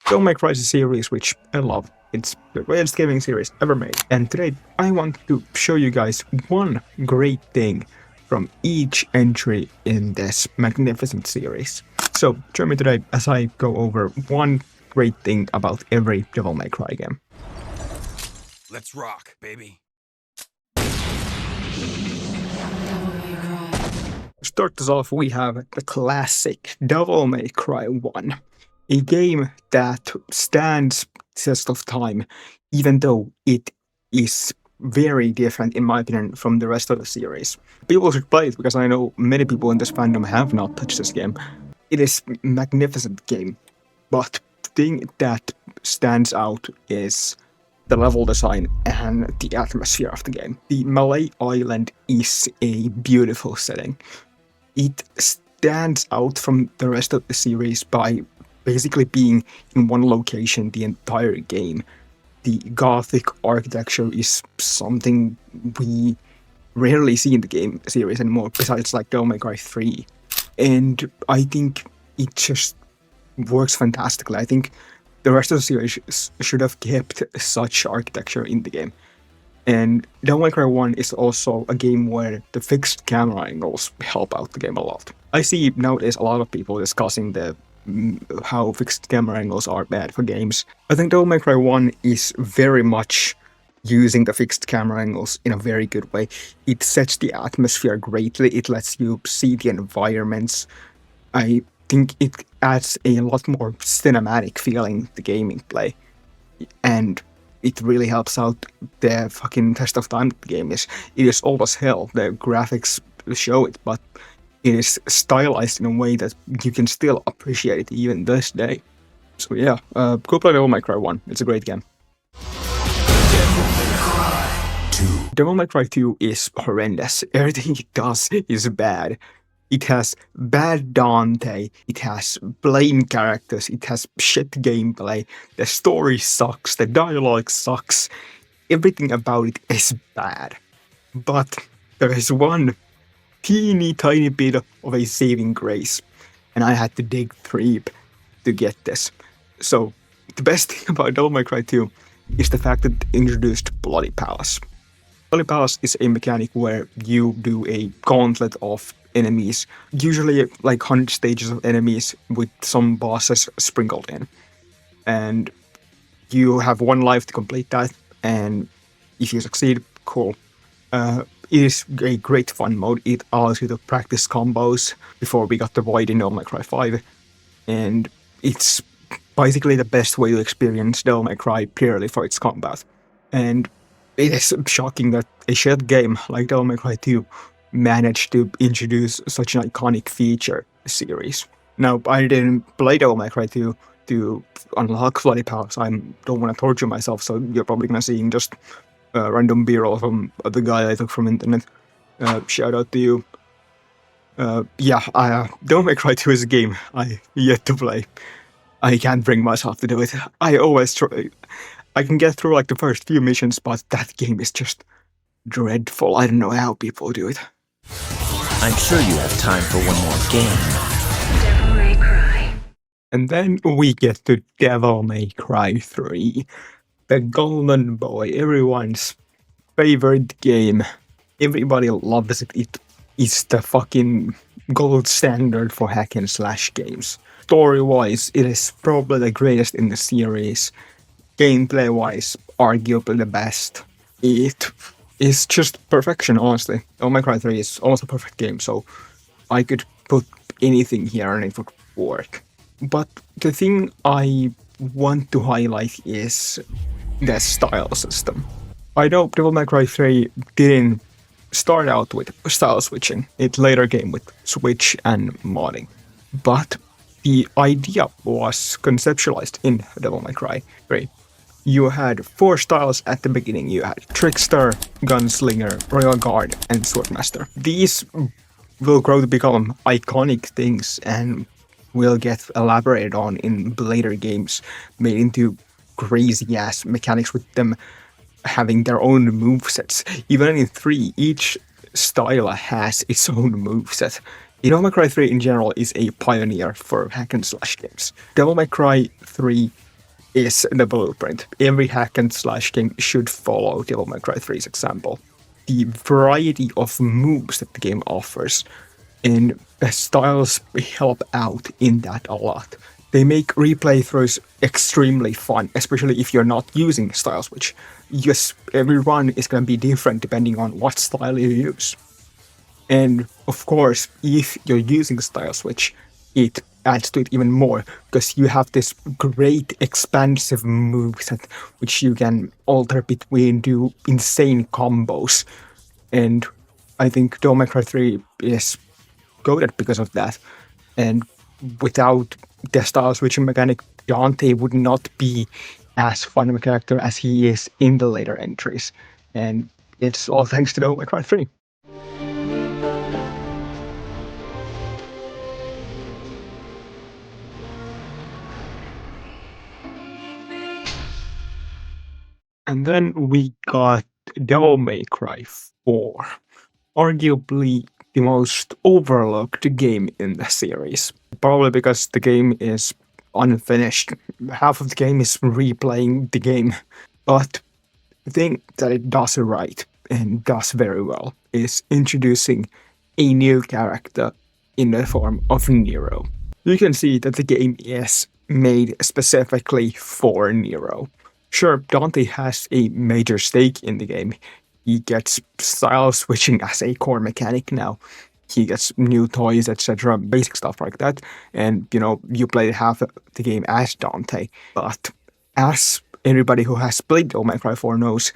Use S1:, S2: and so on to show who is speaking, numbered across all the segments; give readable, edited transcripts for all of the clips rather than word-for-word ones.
S1: Devil May Cry is a series which I love. It's the greatest gaming series ever made. And today I want to show you guys one great thing from each entry in this magnificent series. So join me today as I go over one great thing about every Devil May Cry game.
S2: Let's rock, baby.
S1: To start us off, we have the classic Devil May Cry 1. A game that stands test of time, even though it is very different, in my opinion, from the rest of the series. People should play it because I know many people in this fandom have not touched this game. It is a magnificent game, but the thing that stands out is the level design and the atmosphere of the game. The Malay Island is a beautiful setting. It stands out from the rest of the series by basically being in one location the entire game. The Gothic architecture is something we rarely see in the game series anymore, besides like Devil May Cry 3. And I think it just works fantastically. I think the rest of the series should have kept such architecture in the game. And Devil May Cry 1 is also a game where the fixed camera angles help out the game a lot. I see nowadays a lot of people discussing how fixed camera angles are bad for games. I think Devil May Cry 1 is very much using the fixed camera angles in a very good way. It sets the atmosphere greatly, it lets you see the environments. I think it adds a lot more cinematic feeling to gaming play. And it really helps out the fucking test of time the game is. It is old as hell, the graphics show it, but it is stylized in a way that you can still appreciate it even this day. So yeah, go play Devil May Cry 1, it's a great game. Devil May Cry 2 is horrendous. Everything it does is bad. It has bad Dante, it has plain characters, it has shit gameplay, the story sucks, the dialogue sucks, everything about it is bad. But there is one teeny tiny bit of a saving grace, and I had to dig deep to get this. So the best thing about Devil May Cry 2 is the fact that it introduced Bloody Palace. Bloody Palace is a mechanic where you do a gauntlet of enemies, usually like 100 stages of enemies with some bosses sprinkled in. And you have one life to complete that, and if you succeed, cool. It is a great fun mode. It allows you to practice combos before we got the void in Devil May Cry 5. And it's basically the best way to experience Devil May Cry purely for its combat. And it is shocking that a shit game like Devil May Cry 2 managed to introduce such an iconic feature series. Now, I didn't play Devil May Cry 2 to unlock Bloody Palace. I don't want to torture myself, so you're probably gonna see just random b-roll from the guy I took from internet. Shout out to you. Devil May Cry 2 is a game I yet to play. I can't bring myself to do it. I always try. I can get through like the first few missions, but that game is just dreadful. I don't know how people do it.
S3: I'm sure you have time for one more game.
S4: Devil May Cry.
S1: And then we get to Devil May Cry 3. The Golden Boy, everyone's favorite game. Everybody loves it. It is the fucking gold standard for hack and slash games. Story-wise, it is probably the greatest in the series. Gameplay-wise, arguably the best. It is just perfection, honestly. Devil May Cry 3 is almost a perfect game, so I could put anything here and it would work. But the thing I want to highlight is the style system. I know Devil May Cry 3 didn't start out with style switching. It later came with Switch and modding. But the idea was conceptualized in Devil May Cry 3. You had 4 styles at the beginning. You had Trickster, Gunslinger, Royal Guard, and Swordmaster. These will grow to become iconic things and will get elaborated on in later games, made into crazy-ass mechanics with them having their own movesets. Even in 3, each style has its own moveset. Devil May Cry 3 in general is a pioneer for hack and slash games. Devil May Cry 3 is the blueprint. Every hack and slash game should follow Devil May Cry 3's example. The variety of moves that the game offers and the styles help out in that a lot. They make replay throughs extremely fun, especially if you're not using style switch. Yes, every run is going to be different depending on what style you use. And of course, if you're using style switch, it adds to it even more because you have this great expansive moveset which you can alter between, do insane combos. And I think Devil May Cry 3 is goated because of that. And without the style switching mechanic, Dante would not be as fun of a character as he is in the later entries. And it's all thanks to Devil May Cry 3. And then we got Devil May Cry 4, arguably the most overlooked game in the series. Probably because the game is unfinished. Half of the game is replaying the game. But the thing that it does right and does very well is introducing a new character in the form of Nero. You can see that the game is made specifically for Nero. Sure, Dante has a major stake in the game. He gets style switching as a core mechanic now. He gets new toys, etc., basic stuff like that. And, you play half the game as Dante. But as everybody who has played Devil May Cry 4 knows,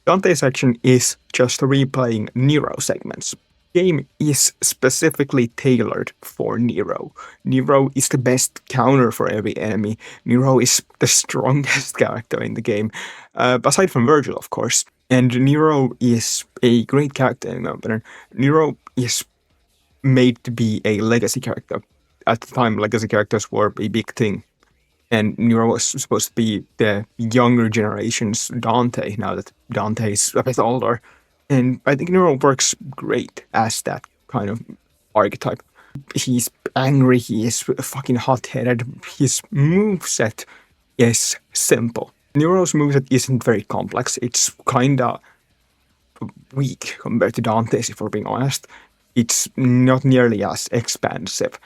S1: Dante's section is just replaying Nero segments. The game is specifically tailored for Nero. Nero is the best counter for every enemy. Nero is the strongest character in the game, aside from Virgil, of course. And Nero is a great character in my opinion. Nero is made to be a legacy character. At the time, legacy characters were a big thing. And Nero was supposed to be the younger generation's Dante, now that Dante is a bit older. And I think Nero works great as that kind of archetype. He's angry, he is fucking hot-headed, his moveset is simple. Nero's moveset isn't very complex, it's kinda weak compared to Dante's, if we're being honest. It's not nearly as expansive.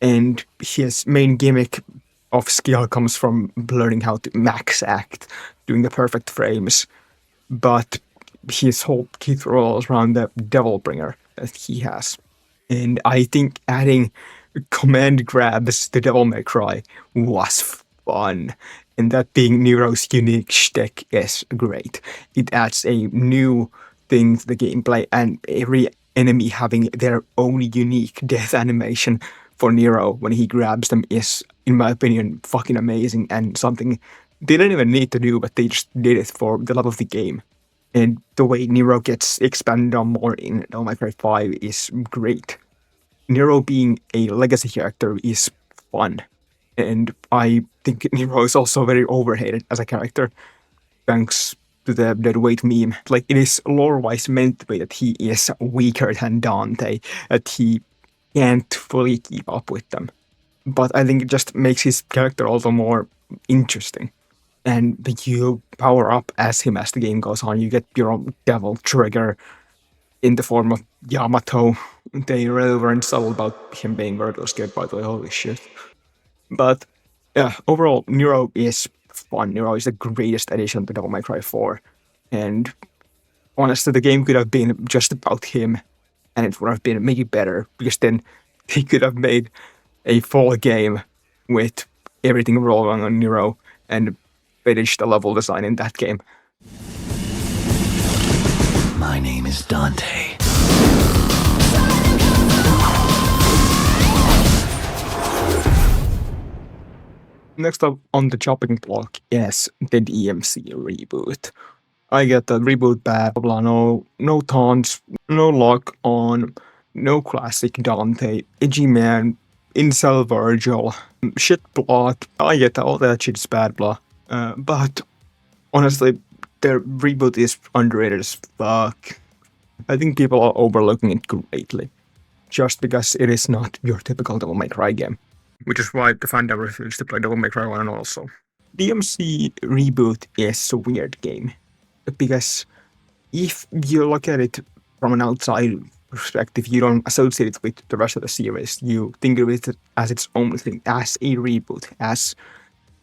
S1: And his main gimmick of skill comes from learning how to max act, doing the perfect frames. But his whole key revolves around the Devil Bringer that he has. And I think adding command grabs to Devil May Cry was fun. And that being Nero's unique shtick is great. It adds a new thing to the gameplay, and every enemy having their own unique death animation for Nero when he grabs them is, in my opinion, fucking amazing, and something they didn't even need to do, but they just did it for the love of the game. And the way Nero gets expanded on more in Devil May Cry 5 is great. Nero being a legacy character is fun. And I think Nero is also very overhated as a character, thanks to the deadweight meme. Like, it is lore-wise meant to be that he is weaker than Dante, that he can't fully keep up with them. But I think it just makes his character also more interesting. And you power up as him as the game goes on. You get your own devil trigger in the form of Yamato. They really weren't subtle about him being very scared, by the way, holy shit. But yeah, overall, Nero is fun. Nero is the greatest addition to Devil May Cry 4. And honestly, the game could have been just about him, and it would have been maybe better, because then they could have made a full game with everything rolling on Nero and finished the level design in that game.
S3: My name is Dante.
S1: Next up on the chopping block is the DMC reboot. I get the reboot bad, blah, blah, no taunts, no lock on, no classic Dante, edgy man, incel Virgil, shit plot. I get all that shit's bad, blah. But honestly, the reboot is underrated as fuck. I think people are overlooking it greatly, just because it is not your typical Devil May Cry game. Which is why the fandom refused to play Devil May Cry 1 also. DMC Reboot is a weird game because if you look at it from an outside perspective, you don't associate it with the rest of the series. You think of it as its own thing, as a reboot, as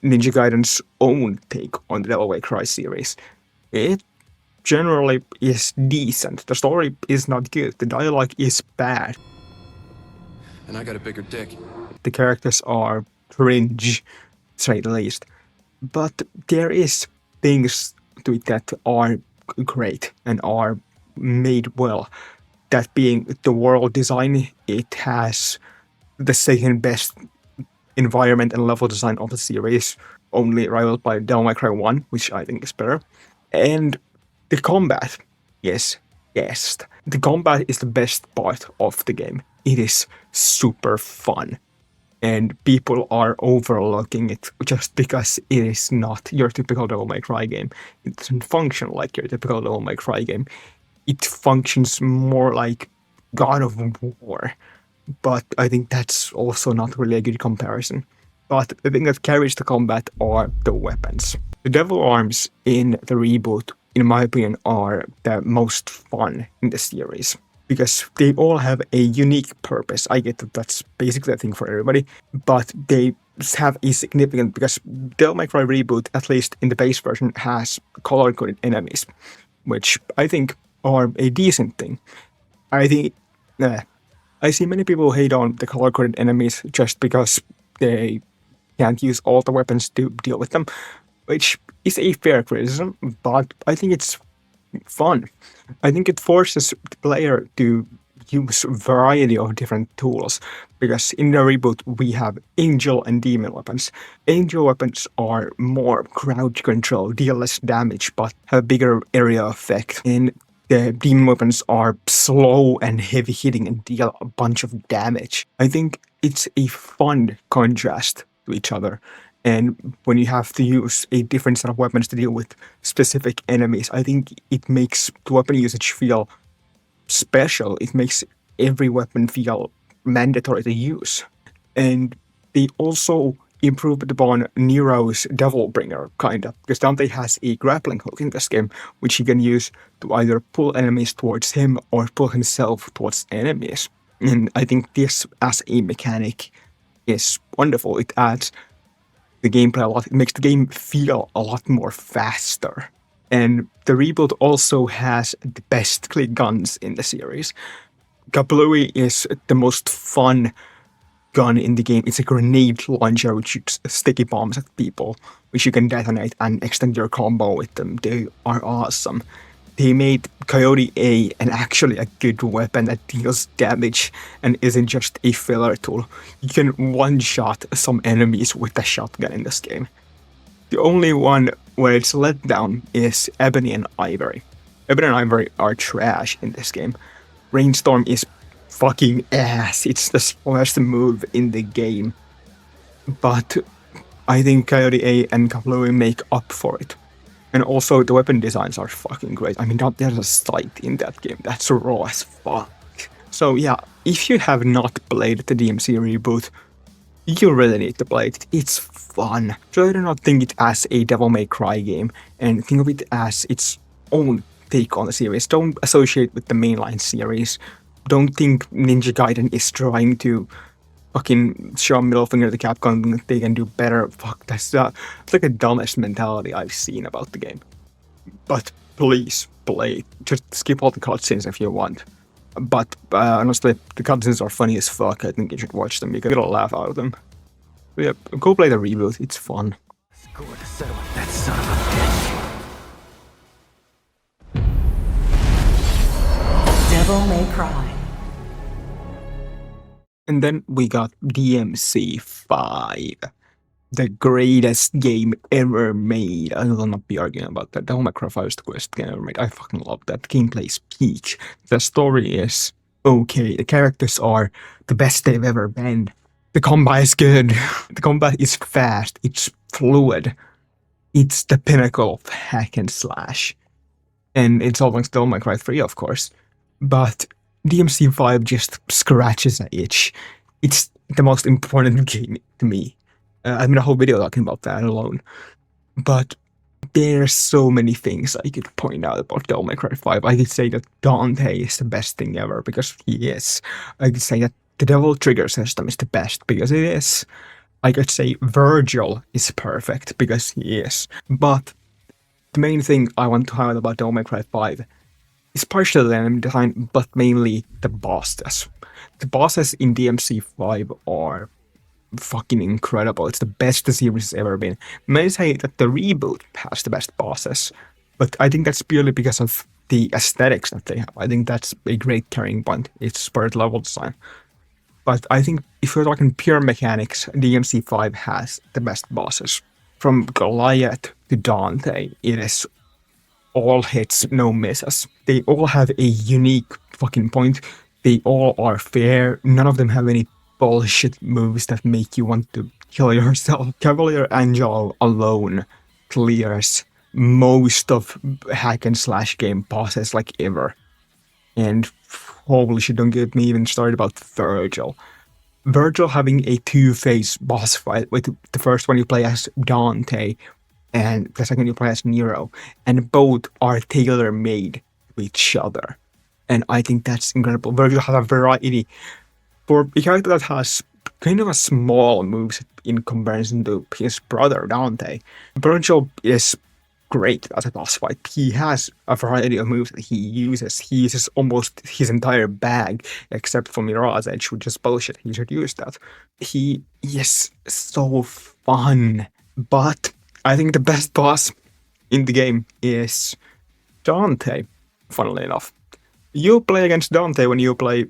S1: Ninja Gaiden's own take on the Devil May Cry series. It generally is decent. The story is not good. The dialogue is bad.
S2: And I got a bigger dick.
S1: The characters are cringe, to say the least. But there is things to it that are great and are made well. That being the world design, it has the second best environment and level design of the series, only rivaled by Devil May Cry 1, which I think is better. And the combat is best. The combat is the best part of the game. It is super fun. And people are overlooking it just because it is not your typical Devil May Cry game. It doesn't function like your typical Devil May Cry game. It functions more like God of War. But I think that's also not really a good comparison. But the thing that carries the combat are the weapons. The Devil Arms in the reboot, in my opinion, are the most fun in the series. Because they all have a unique purpose. I get that that's basically a thing for everybody, but they have a significant, because Devil May Cry Reboot, at least in the base version, has color-coded enemies, which I think are a decent thing. I think, I see many people hate on the color-coded enemies just because they can't use all the weapons to deal with them, which is a fair criticism, but I think it's fun. I think it forces the player to use a variety of different tools, because in the reboot we have angel and demon weapons. Angel weapons are more crowd control, deal less damage, but have a bigger area effect. And the demon weapons are slow and heavy hitting and deal a bunch of damage. I think it's a fun contrast to each other. And when you have to use a different set of weapons to deal with specific enemies, I think it makes the weapon usage feel special. It makes every weapon feel mandatory to use. And they also improved upon Nero's Devilbringer, kinda, because Dante has a grappling hook in this game, which he can use to either pull enemies towards him or pull himself towards enemies. And I think this, as a mechanic, is wonderful. It adds the gameplay a lot. It makes the game feel a lot more faster. And the reboot also has the best click guns in the series. Kablooey is the most fun gun in the game. It's a grenade launcher which shoots sticky bombs at people, which you can detonate and extend your combo with them. They are awesome. They made Coyote A an actually a good weapon that deals damage and isn't just a filler tool. You can one-shot some enemies with a shotgun in this game. The only one where it's let down is Ebony and Ivory. Ebony and Ivory are trash in this game. Rainstorm is fucking ass. It's the slowest move in the game. But I think Coyote A and Kablooey make up for it. And also, the weapon designs are fucking great. I mean, there's a sight in that game that's raw as fuck. So yeah, if you have not played the DMC reboot, you really need to play it. It's fun. Try to not think it as a Devil May Cry game, and think of it as its own take on the series. Don't associate with the mainline series. Don't think Ninja Gaiden is trying to fucking show a middle finger to Capcom that they can do better. Fuck, that's like the dumbest mentality I've seen about the game. But please play it. Just skip all the cutscenes if you want. But honestly, the cutscenes are funny as fuck. I think you should watch them. You get a laugh out of them. But yeah, go play the reboot. It's fun.
S3: Score to settle with that son of a bitch.
S4: Devil May Cry.
S1: And then we got DMC 5. The greatest game ever made. I will not be arguing about that. Devil May Cry 5 is the greatest game ever made. I fucking love that. The gameplay is peak. The story is okay. The characters are the best they've ever been. The combat is good. The combat is fast. It's fluid. It's the pinnacle of hack and slash. And it's all thanks to Devil May Cry 3, of course. But DMC 5 just scratches an itch. It's the most important game to me. I made a whole video talking about that alone. but there's so many things I could point out about Devil May Cry 5. I could say that Dante is the best thing ever because he is. I could say that the Devil Trigger system is the best because it is. I could say Virgil is perfect because he is. But the main thing I want to highlight about Devil May Cry 5 is partially the enemy design, but mainly the bosses. The bosses in DMC 5 are fucking incredible. It's the best the series has ever been. May say that the reboot has the best bosses, but I think that's purely because of the aesthetics that they have. I think that's a great carrying point. It's spirit level design. But I think if we're talking pure mechanics, DMC5 has the best bosses. From Goliath to Dante, it is all hits, no misses. They all have a unique fucking point. They all are fair. None of them have any bullshit moves that make you want to kill yourself. Cavalier Angel alone clears most of hack and slash game bosses like ever. And holy shit, don't get me even started about Virgil. Virgil having a two-phase boss fight with the first one you play as Dante and the second you play as Nero, and both are tailor-made to each other. And I think that's incredible. Virgil has a variety for a character that has kind of a small moves in comparison to his brother Dante. Virgil is great as a boss fight. He has a variety of moves that he uses. He uses almost his entire bag, except for Mirage Edge, which is bullshit. He should use that. He is so fun. But I think the best boss in the game is Dante, funnily enough. You play against Dante when you play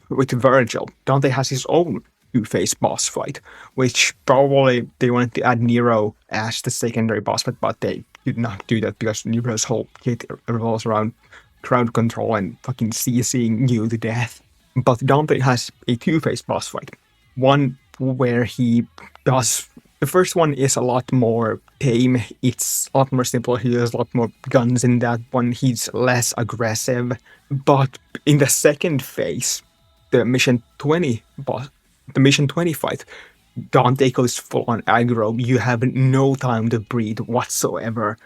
S1: with Virgil. Dante has his own two-phase boss fight, which probably they wanted to add Nero as the secondary boss fight, but they did not do that because Nero's whole kit revolves around crowd control and fucking CCing you to death. But Dante has a two-phase boss fight. One where he does... The first one is a lot more tame. It's a lot more simple. He has a lot more guns in that one. He's less aggressive. But in the second phase, the Mission 20 boss, the Mission 20 fight, Dante goes full on aggro. You have no time to breathe whatsoever.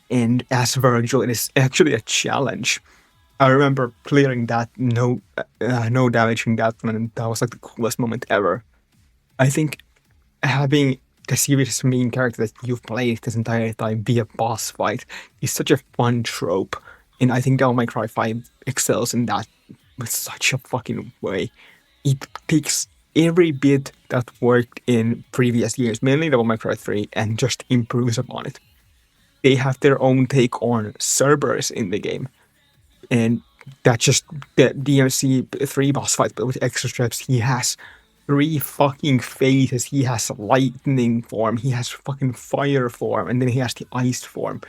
S1: And as Virgil, it is actually a challenge. I remember clearing that, no damaging that one, and that was like the coolest moment ever. I think having the serious main character that you've played this entire time be a boss fight is such a fun trope. And I think Devil May Cry 5 excels in that with such a fucking way. It takes every bit that worked in previous years, mainly Devil May Cry 3, and just improves upon it. They have their own take on Cerberus in the game. And that's just the DMC 3 boss fight, but with extra steps. He has 3 fucking phases. He has lightning form, he has fucking fire form, and then he has the ice form.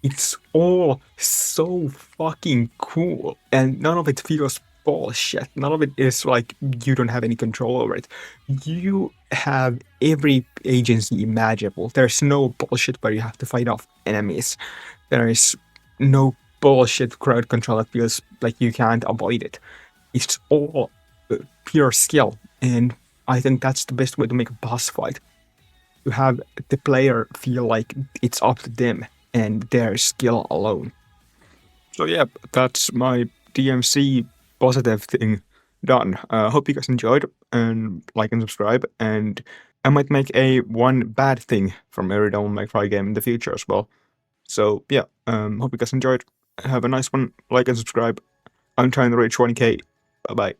S1: It's all so fucking cool, and none of it feels bullshit. None of it is like you don't have any control over it. You have every agency imaginable. There's no bullshit where you have to fight off enemies. There is no bullshit crowd control that feels like you can't avoid it. It's all pure skill, and I think that's the best way to make a boss fight. To have the player feel like it's up to them and their skill alone. So yeah, that's my DMC positive thing done. Hope you guys enjoyed, and like and subscribe, and I might make a one bad thing from every Devil May Cry game in the future as well. So yeah, hope you guys enjoyed. Have a nice one, like and subscribe. I'm trying to reach 1K. Bye bye.